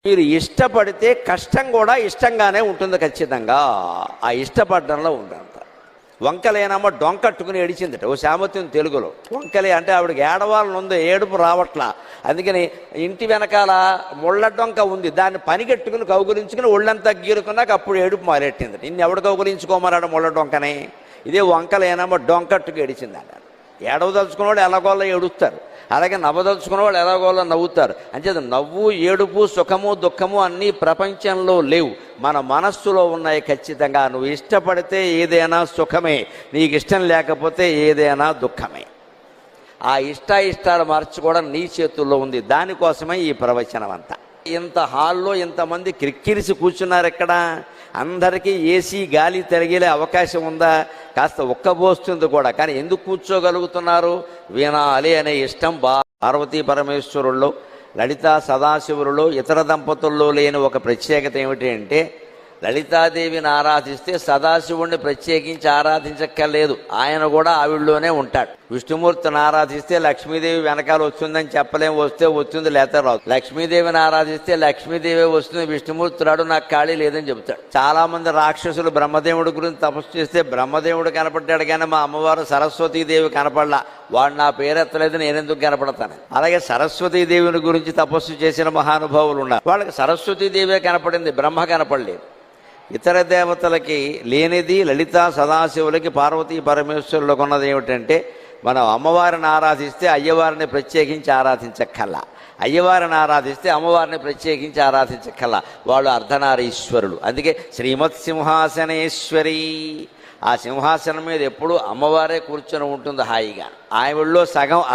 మీరు ఇష్టపడితే కష్టం కూడా ఇష్టంగానే ఉంటుంది ఖచ్చితంగా. ఆ ఇష్టపడడంలో ఉందంత. వంకలేనమ్మ డొంకట్టుకుని ఏడిచిందట ఓ సామెత్యం తెలుగులో. వంకలే అంటే ఆవిడకి ఏడవాలని ఉంది, ఏడుపు రావట్లా. అందుకని ఇంటి వెనకాల ముళ్ళ డొంక ఉంది, దాన్ని పనిగట్టుకుని కౌగులించుకుని ఒళ్ళంతా గీరుకున్నాక అప్పుడు ఏడుపు మారెట్టిందట. ఇన్ని ఎవడు కౌగులించుకోమన్నాడు ముళ్ళ డొంకని? ఇదే వంకలేనమ్మ డొంకట్టుకు ఏడిచిందట. ఏడవదలుచుకున్న వాళ్ళు ఎలాగోళ్ళ ఏడుస్తారు, అలాగే నవ్వదలుచుకున్న వాళ్ళు ఎలాగోళ్ళ నవ్వుతారు. అంచేత నవ్వు, ఏడుపు, సుఖము, దుఃఖము అన్నీ ప్రపంచంలో లేవు, మన మనస్సులో ఉన్నాయి ఖచ్చితంగా. నువ్వు ఇష్టపడితే ఏదైనా సుఖమే, నీకు ఇష్టం లేకపోతే ఏదైనా దుఃఖమే. ఆ ఇష్టాలు మార్చుకోవడం నీ చేతుల్లో ఉంది. దానికోసమే ఈ ప్రవచనం అంతా. ఇంత హాల్లో ఇంతమంది క్రిక్కిరిసి కూర్చున్నారు. ఎక్కడ అందరికీ ఏసీ గాలి తిరిగే అవకాశం ఉందా? కాస్త ఉక్కబోస్తుంది కూడా. కానీ ఎందుకు కూర్చోగలుగుతున్నారు? వినాలి అనే ఇష్టం పార్వతీ పరమేశ్వరుల్లో, లలితా సదాశివులలో, ఇతర దంపతుల్లో లేని ఒక ప్రత్యేకత ఏమిటి అంటే, లలితాదేవిని ఆరాధిస్తే సదాశివుణ్ణి ప్రత్యేకించి ఆరాధించక్కర్లేదు, ఆయన కూడా ఆవిడలోనే ఉంటాడు. విష్ణుమూర్తిని ఆరాధిస్తే లక్ష్మీదేవి వెనకాల వస్తుందని చెప్పలేం, వస్తే వస్తుంది లేకపోతే రాదు. లక్ష్మీదేవిని ఆరాధిస్తే లక్ష్మీదేవి వస్తుంది, విష్ణుమూర్తి రాడు, నాకు ఖాళీ లేదని చెబుతాడు. చాలా మంది రాక్షసులు బ్రహ్మదేవుడి గురించి తపస్సు చేస్తే బ్రహ్మదేవుడు కనపడ్డాడు, కానీ మా అమ్మవారు సరస్వతీదేవి కనపడలా, వాడు నా పేరెత్తలేదు, నేనెందుకు కనపడతాను. అలాగే సరస్వతీదేవిని గురించి తపస్సు చేసిన మహానుభావులు ఉన్నారు, వాళ్ళకి సరస్వతీదేవే కనపడింది, బ్రహ్మ కనపడలేదు. ఇతర దేవతలకి లేనిది లలితా సదాశివులకి పార్వతీ పరమేశ్వరులకు ఉన్నది ఏమిటంటే, మనం అమ్మవారిని ఆరాధిస్తే అయ్యవారిని ప్రత్యేకించి ఆరాధించక్కల్లా, అయ్యవారిని ఆరాధిస్తే అమ్మవారిని ప్రత్యేకించి ఆరాధించక్కల్లా. వాళ్ళు అర్ధనారీశ్వరులు. అందుకే శ్రీమత్ సింహాసనేశ్వరి, ఆ సింహాసనం మీద ఎప్పుడూ అమ్మవారే కూర్చొని ఉంటుంది హాయిగా. ఆవిడలో సగం